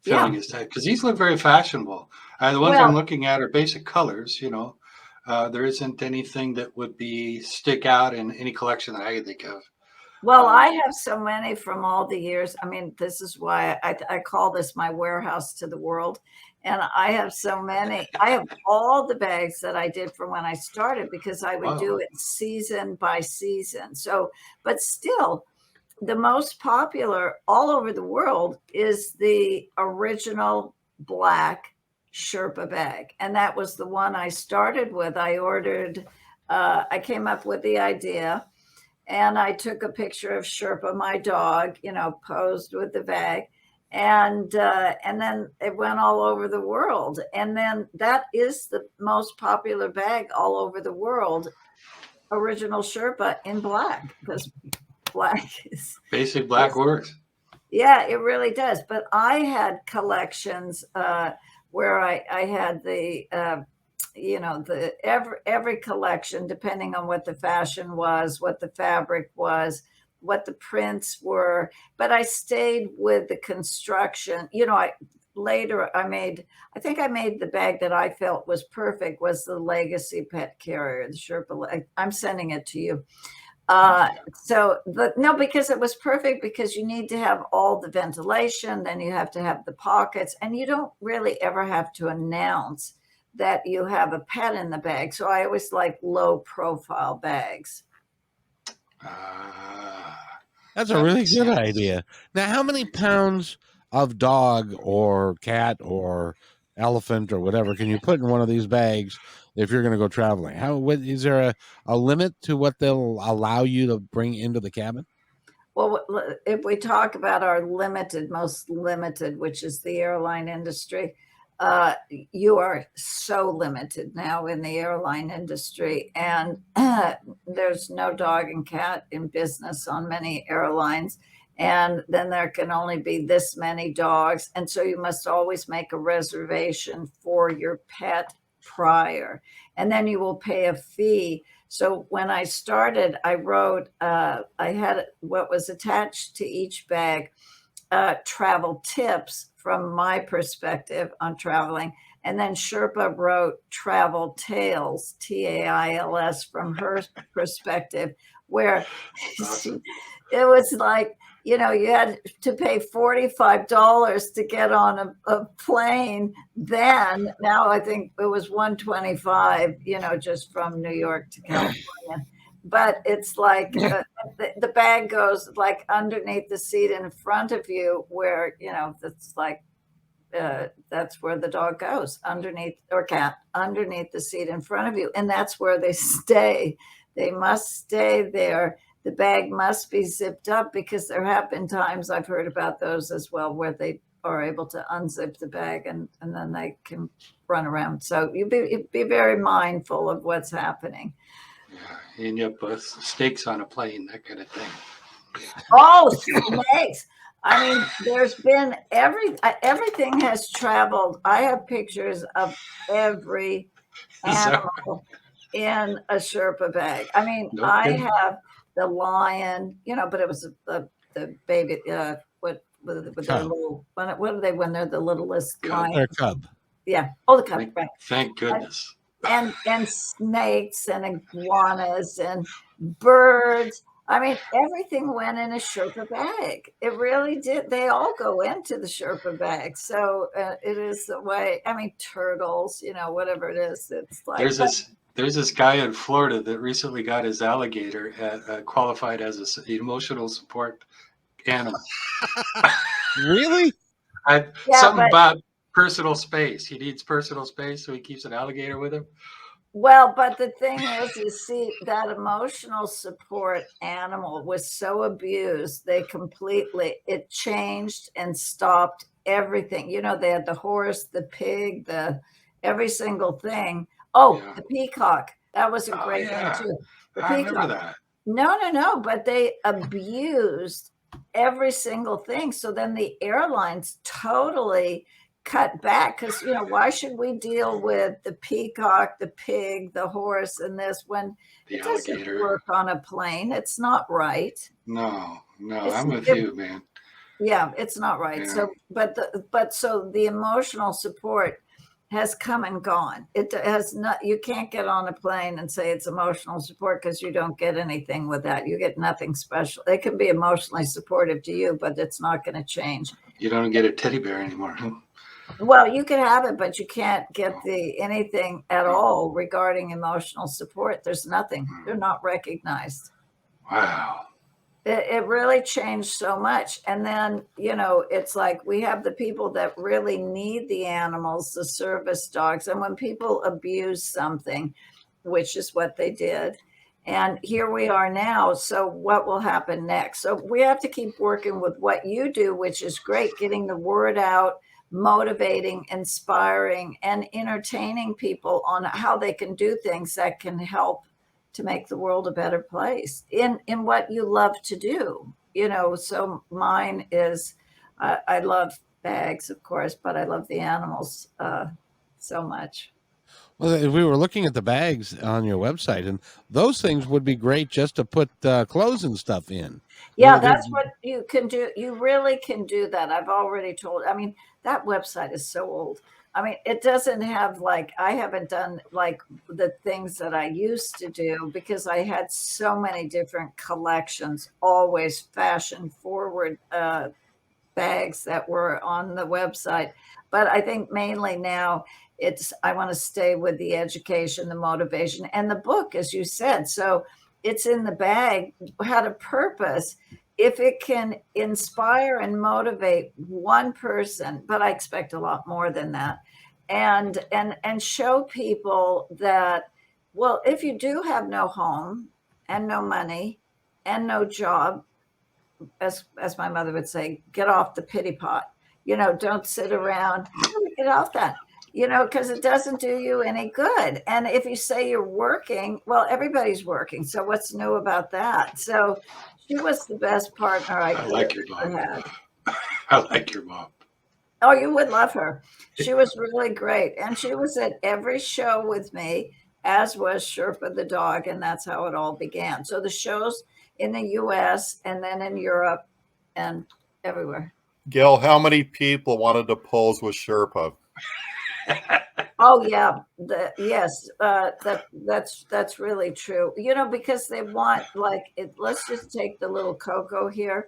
filling
Yeah.
his tag, because these look very fashionable. The ones I'm
Well,
looking at are basic colors. There isn't anything that would be stick out in any collection that I could think of.
Well, I
Um,
have so many from all the years. I mean, this is why I call this my warehouse to the world. And I have so many. I have all the bags that I did from when I started because I would do
Whoa.
it season by season. So, but still, the most popular all over the world is the original black Sherpa bag. And that was the one I started with. I came up with the idea and I took a picture of Sherpa, my dog, posed with the bag, and then it went all over the world. And then that is the most popular bag all over the world, original Sherpa in black, because black
Basic black works.
yeah, it really does. But I had collections where I had every collection, depending on what the fashion was, what the fabric was, what the prints were. But I stayed with the construction. I think I made the bag that I felt was perfect was the Legacy Pet Carrier, the Sherpa. I'm sending it to you. No, because it was perfect because you need to have all the ventilation, then you have to have the pockets, and you don't really ever have to announce that you have a pet in the bag. So I always like low profile bags.
That's a
That
really
makes
good
sense.
idea. Now, how many pounds of dog or cat or elephant or whatever can you put in one of these bags if you're going to go traveling? Is there a limit to what they'll allow you to bring into the cabin?
Well, if we talk about our most limited, which is the airline industry, you are so limited now in the airline industry, and there's no dog and cat in business on many airlines. And then there can only be this many dogs. And so you must always make a reservation for your pet prior, and then you will pay a fee. So when I started, I wrote, I had what was attached to each bag, travel tips from my perspective on traveling. And then Sherpa wrote travel tales, TAILS, from her perspective, where
Awesome.
it was like, you had to pay $45 to get on a plane then. Now I think it was $125, just from New York to California. But it's like the bag goes like underneath the seat in front of you, where that's like that's where the dog goes, underneath, or cat, underneath the seat in front of you, and that's where they stay. They must stay there. The bag must be zipped up, because there have been times I've heard about those as well, where they are able to unzip the bag and then they can run around. So you be very mindful of what's happening.
Yeah, and you put steaks on a plane, that kind of thing.
Oh, snakes. I mean, there's been everything has traveled. I have pictures of every animal in a Sherpa bag. I mean,
No
I
kidding.
have the lion, but it was the baby, with their
Cub.
little, what are they when they're the littlest
Cub.
lion?
Or cub.
Yeah. Oh, the cub, right.
Thank goodness.
And snakes and iguanas and birds. I mean, everything went in a Sherpa bag. It really did. They all go into the Sherpa bag. So it is the way. I mean, turtles, whatever it is. It's like
There's this guy in Florida that recently got his alligator qualified as an emotional support animal.
Really?
Something about personal space. He needs personal space, so he keeps an alligator with him.
Well, but the thing is see, that emotional support animal was so abused, it changed and stopped everything. They had the horse, the pig, every single thing. Oh,
Yeah.
the peacock. That was a great
Yeah.
thing too. The
I
peacock.
remember that.
No, but they abused every single thing. So then the airlines totally cut back, because why should we deal with the peacock, the pig, the horse, and this when
The
it doesn't
alligator.
work on a plane? It's not right.
No, No,
It's
I'm with
it,
you, man.
yeah, it's not right.
Yeah.
So, so the emotional support has come and gone. It has not. You can't get on a plane and say it's emotional support because you don't get anything with that. You get nothing special. They can be emotionally supportive to you, but it's not going to change.
You don't get a teddy bear anymore, huh?
Well, you can have it, but you can't get anything at all regarding emotional support. There's nothing. They're not recognized.
Wow.
It really changed so much. And then, it's like we have the people that really need the animals, the service dogs. And when people abuse something, which is what they did, and here we are now. So what will happen next? So we have to keep working with what you do, which is great, getting the word out, motivating, inspiring, and entertaining people on how they can do things that can help to make the world a better place in what you love to do. So mine is, I love bags, of course, but I love the animals so much.
Well, we were looking at the bags on your website, and those things would be great just to put clothes and stuff in.
Yeah, that's what you can do. You really can do that. I've already told. I mean, that website is so old. I mean, it doesn't have I haven't done like the things that I used to do because I had so many different collections, always fashion forward bags that were on the website. But I think mainly now I want to stay with the education, the motivation, and the book, as you said. So it's in the bag, had a purpose. If it can inspire and motivate one person, but I expect a lot more than that, and show people that, well, if you do have no home and no money and no job, as my mother would say, get off the pity pot. Don't sit around. Get off that. Because it doesn't do you any good. And if you say you're working, well, everybody's working. So what's new about that? So she was the best partner I
I like your
ever
mom.
had.
I like your mom.
Oh, you would love her. She was really great. And she was at every show with me, as was Sherpa the dog. And that's how it all began. So the shows in the US and then in Europe and everywhere.
Gail, how many people wanted to pose with Sherpa?
Oh yeah, yes, that's really true. Because they want let's just take the little Coco here.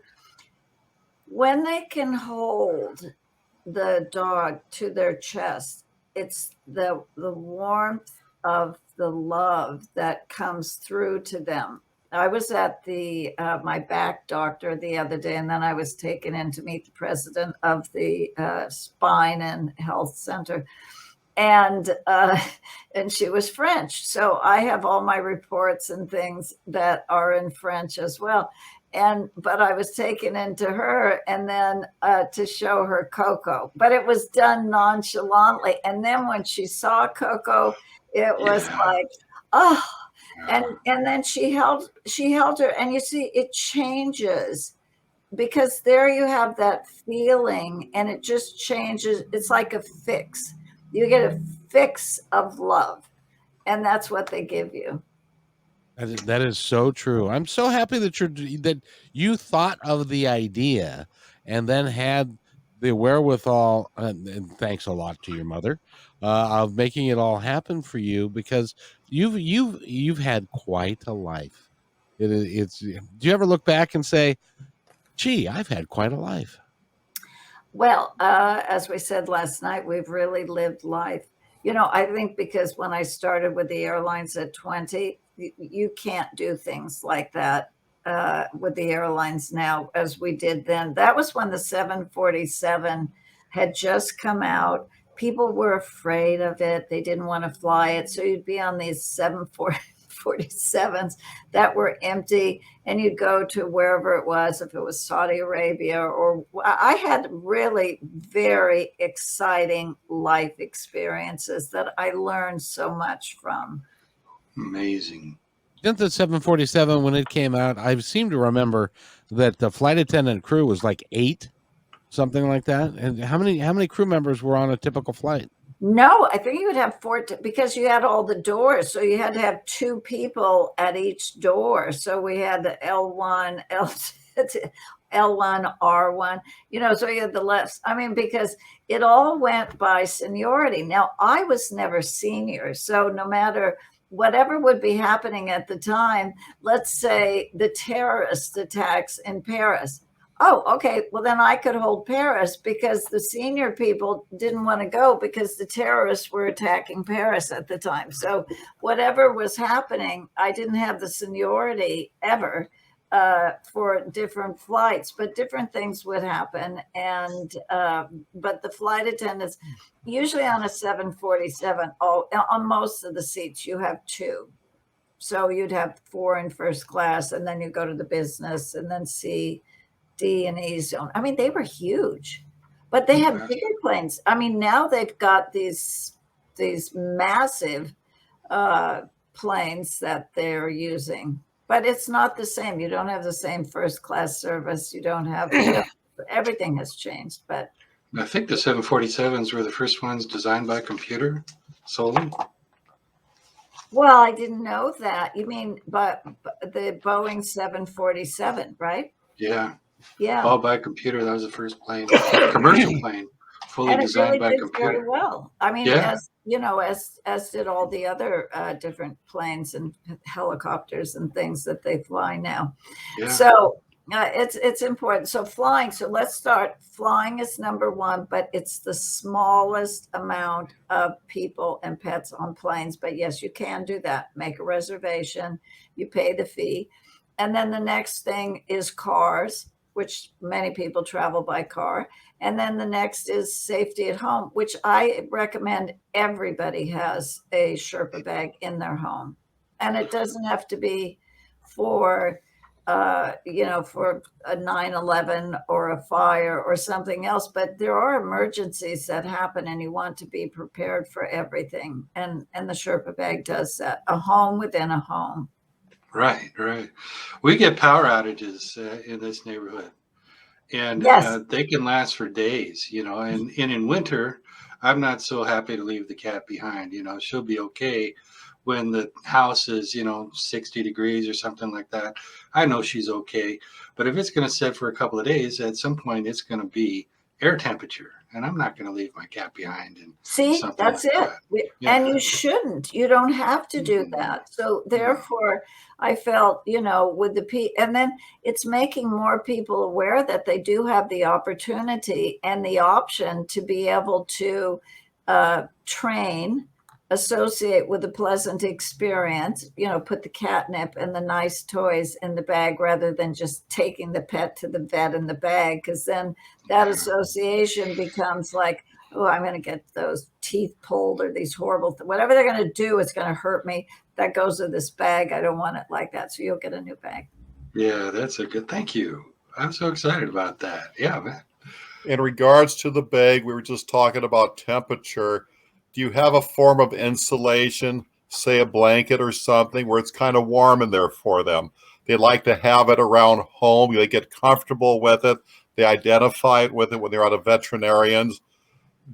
When they can hold the dog to their chest, it's the warmth of the love that comes through to them. I was at my back doctor the other day, and then I was taken in to meet the president of the Spine and Health Center. And she was French. So I have all my reports and things that are in French as well. But I was taken into her and then to show her Coco, but it was done nonchalantly. And then when she saw Coco, it was like, oh, and then she held her, and you see, it changes because there you have that feeling and it just changes. It's like a fix. You get a fix of love, and that's what they give you.
That is so true. I'm so happy that you thought of the idea and then had the wherewithal, and thanks a lot to your mother, of making it all happen for you, because you've had quite a life. It's. Do you ever look back and say, "Gee, I've had quite a life"?
Well, as we said last night, we've really lived life. I think because when I started with the airlines at 20, you can't do things like that with the airlines now as we did then. That was when the 747 had just come out. People were afraid of it. They didn't want to fly it. So you'd be on these 747s that were empty, and you'd go to wherever it was, if it was Saudi Arabia, or I had really very exciting life experiences that I learned so much from.
Amazing.
Didn't the 747, when it came out, I seem to remember that the flight attendant crew was like 8, something like that. And how many crew members were on a typical flight?
No, I think you would have 4 because you had all the doors. So you had to have 2 people at each door. So we had the L1, It's L1, R1, so you had the less. I mean, because it all went by seniority. Now, I was never senior. So no matter whatever would be happening at the time, let's say the terrorist attacks in Paris. Oh, okay. Well, then I could hold Paris because the senior people didn't want to go because the terrorists were attacking Paris at the time. So whatever was happening, I didn't have the seniority ever for different flights, but different things would happen. And but the flight attendants, usually on a 747, on most of the seats, you have two. So you'd have 4 in first class, and then you go to the business, and then C, D, and E zone. I mean, they were huge, but they had bigger planes. I mean, now they've got these massive planes that they're using, but it's not the same. You don't have the same first class service. You don't have everything has changed. But
I think the 747s were the first ones designed by computer solely.
Well, I didn't know that. You mean, but the Boeing 747, right?
Yeah.
Yeah.
All by computer. That was the first plane, commercial plane, fully designed by computer.
Very well. I mean,
Yeah.
as did all the other different planes and helicopters and things that they fly now.
Yeah.
So it's important. So flying. So let's start. Flying is number one, but it's the smallest amount of people and pets on planes. But yes, you can do that. Make a reservation. You pay the fee. And then the next thing is cars, which many people travel by car. And then the next is safety at home, which I recommend everybody has a Sherpa bag in their home. And it doesn't have to be for, for a 9/11 or a fire or something else, but there are emergencies that happen and you want to be prepared for everything. And the Sherpa bag does that, a home within a home.
Right. We get power outages in this neighborhood, and
Yes.
they can last for days, and in winter, I'm not so happy to leave the cat behind. She'll be okay when the house is, 60 degrees or something like that. I know she's okay. But if it's going to sit for a couple of days, at some point it's going to be air temperature. And I'm not going to leave my cat behind. And
see, that's
like
it.
that.
And you shouldn't. You don't have to do that. So therefore, I felt, with the and then it's making more people aware that they do have the opportunity and the option to be able to train, associate with a pleasant experience, put the catnip and the nice toys in the bag rather than just taking the pet to the vet in the bag, because then that association becomes like, oh, I'm going to get those teeth pulled or these horrible whatever they're going to do, it's going to hurt me. That goes with this bag. I don't want it like that. So you'll get a new bag.
Yeah, that's a good, thank you. I'm so excited about that. Yeah, man.
In regards to the bag, we were just talking about temperature. Do you have a form of insulation, say a blanket or something, where it's kind of warm in there for them? They like to have it around home. They get comfortable with it. They identify with it when they're at a veterinarian's.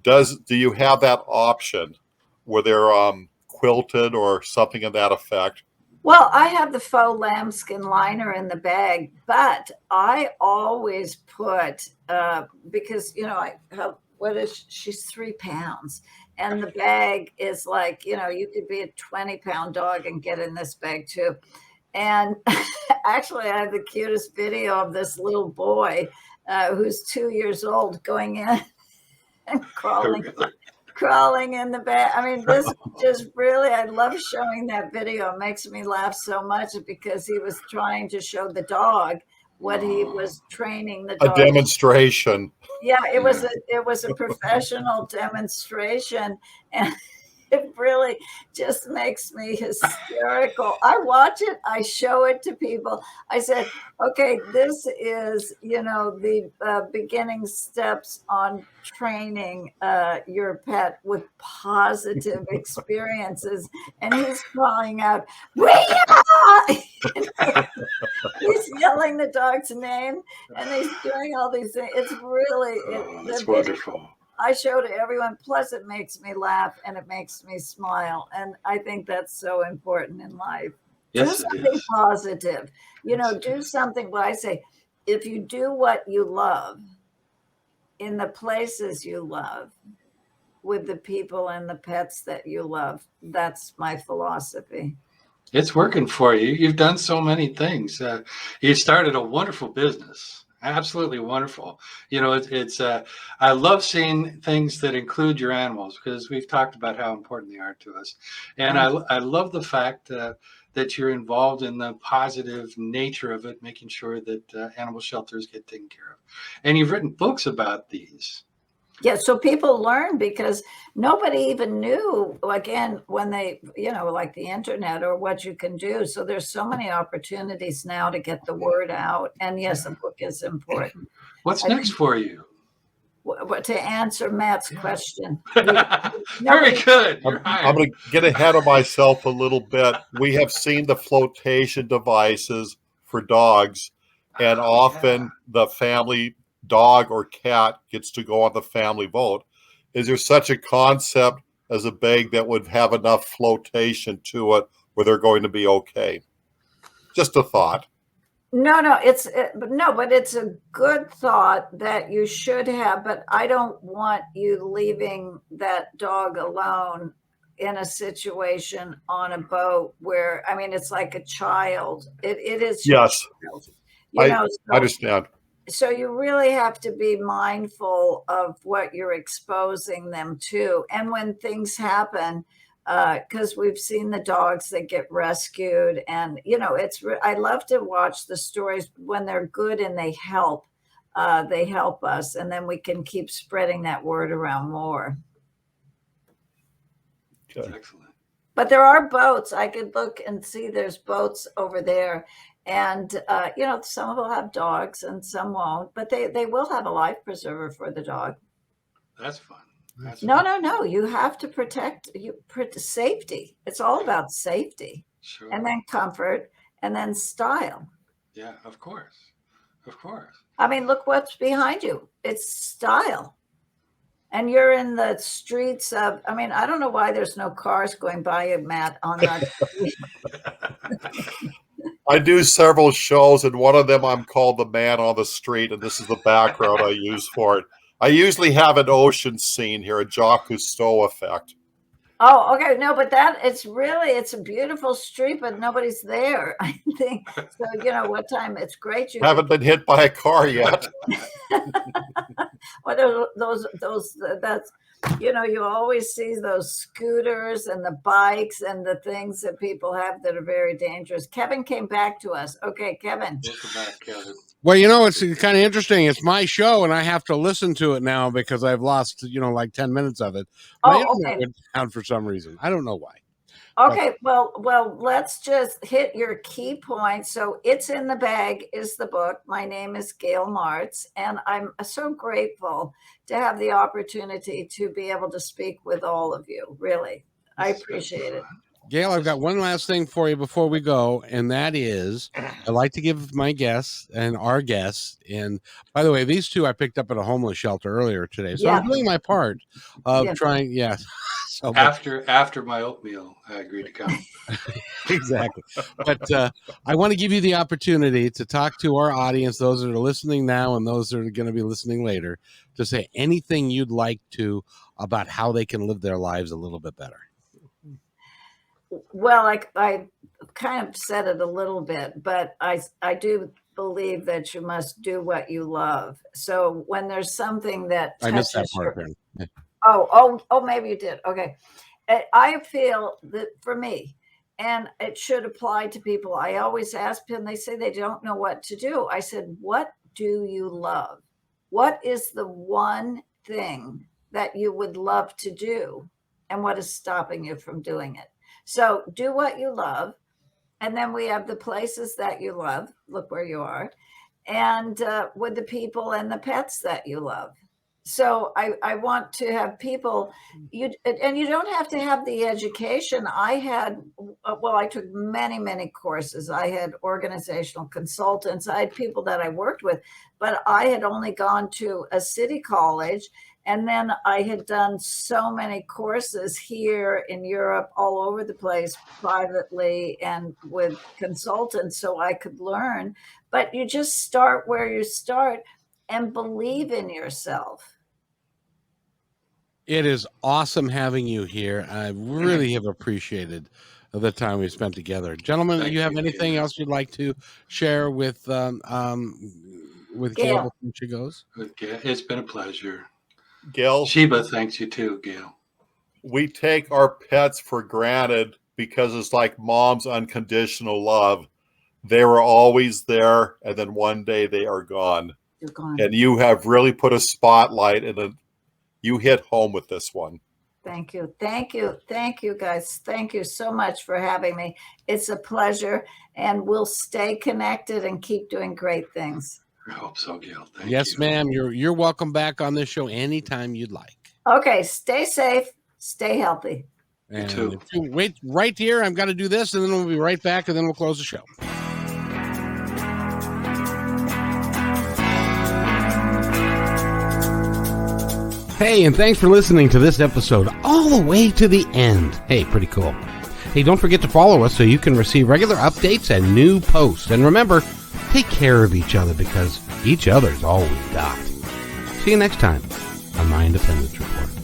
Do you have that option where they're quilted or something in that effect?
Well, I have the faux lambskin liner in the bag, but I always put, because, she's 3 pounds. And the bag is like, you could be a 20-pound dog and get in this bag too. And actually, I have the cutest video of this little boy who's 2 years old going in and crawling in the bag. I mean, this just really, I love showing that video. It makes me laugh so much because he was trying to show the dog what he was training the dog.
A demonstration.
Yeah, it was a professional demonstration, and it really just makes me hysterical. I watch it, I show it to people. I said, okay, this is, the beginning steps on training your pet with positive experiences. And he's crying out, he's yelling the dog's name and he's doing all these things. It's really,
that's wonderful.
I show to everyone. Plus, it makes me laugh and it makes me smile. And I think that's so important in life.
Yes,
do something positive. Do something. What I say, if you do what you love in the places you love with the people and the pets that you love, that's my philosophy.
It's working for you. You've done so many things. You started a wonderful business. Absolutely wonderful. I love seeing things that include your animals because we've talked about how important they are to us. And I love the fact that you're involved in the positive nature of it, making sure that animal shelters get taken care of. And you've written books about these.
Yeah, so people learn because nobody even knew, again, when they, like the internet or what you can do. So there's so many opportunities now to get the word out. And yes, a book is important.
What's next for you?
To answer Matt's question.
Very good. You're
I'm going to get ahead of myself a little bit. We have seen the flotation devices for dogs, and often the family dog or cat gets to go on the family boat. Is there such a concept as a bag that would have enough flotation to it where they're going to be okay? Just a thought.
No, but it's a good thought that you should have, but I don't want you leaving that dog alone in a situation on a boat where, I mean, it's like a child. It is.
Yes.
I
understand.
So you really have to be mindful of what you're exposing them to. And when things happen, because we've seen the dogs that get rescued, and I love to watch the stories when they're good and they help us, and then we can keep spreading that word around more.
Okay. Excellent.
But there are boats. I could look and see there's boats over there, and some will have dogs and some won't, but they will have a life preserver for the dog.
That's fun.
No. You have to protect safety. It's all about safety.
Sure.
And then comfort, and then style.
Yeah, of course.
I mean, look what's behind you. It's style. And you're in the streets of, I mean, I don't know why there's no cars going by you, Matt, on that.
I do several shows, and one of them I'm called the man on the street, and this is the background I use for it. I usually have an ocean scene here, a Jacques Cousteau effect.
Oh, okay. No, but it's a beautiful street, but nobody's there. I think so. What time? It's great. You
haven't been hit by a car yet.
What are that's, you always see those scooters and the bikes and the things that people have that are very dangerous. Kevin came back to us. Okay, Kevin.
Welcome back, Kevin.
Well, it's kind of interesting. It's my show, and I have to listen to it now because I've lost, like 10 minutes of it. My internet went down for some reason. I don't know why.
Okay, well, let's just hit your key points. So It's in the Bag is the book. My name is Gayle Martz, and I'm so grateful to have the opportunity to be able to speak with all of you. Really, I appreciate it.
Gayle, I've got one last thing for you before we go, and that is I like to give my guests and our guests, and by the way, these two I picked up at a homeless shelter earlier today. So I'm doing my part of trying, So,
after my oatmeal, I agreed to come.
Exactly. But I want to give you the opportunity to talk to our audience, those that are listening now and those that are going to be listening later, to say anything you'd like to about how they can live their lives a little bit better.
Well, I kind of said it a little bit, but I do believe that you must do what you love. So when there's something that
I missed that part.
Oh, maybe you did. Okay. I feel that for me, and it should apply to people, I always ask them, they say they don't know what to do. I said, what do you love? What is the one thing that you would love to do? And what is stopping you from doing it? So do what you love. And then we have the places that you love. Look where you are. And with the people and the pets that you love. So I want to have people, and you don't have to have the education. I took many courses. I had organizational consultants. I had people that I worked with, but I had only gone to a city college. And then I had done so many courses here in Europe, all over the place, privately and with consultants, so I could learn. But you just start where you start and believe in yourself.
It is awesome having you here. I really have appreciated the time we spent together. Gentlemen, do you have anything else you'd like to share with Gayle before she goes?
It's been a pleasure.
Gayle,
Sheba thanks you too, Gayle.
we take our pets for granted because it's like mom's unconditional love. They were always there, and then one day they are gone.
You're gone.
And you have really put a spotlight and you hit home with this one.
Thank you, guys. Thank you so much for having me. It's a pleasure, and we'll stay connected and keep doing great things.
I hope so, Gayle. Thank you.
Yes, ma'am. You're welcome back on this show anytime you'd like.
Okay, stay safe, stay healthy.
And
too.
if you wait right here, I've got to do this, and then we'll be right back, and then we'll close the show. Hey, and thanks for listening to this episode all the way to the end. Hey, pretty cool. Hey, don't forget to follow us so you can receive regular updates and new posts. And remember, take care of each other because each other's all we've got. See you next time on My Independence Report.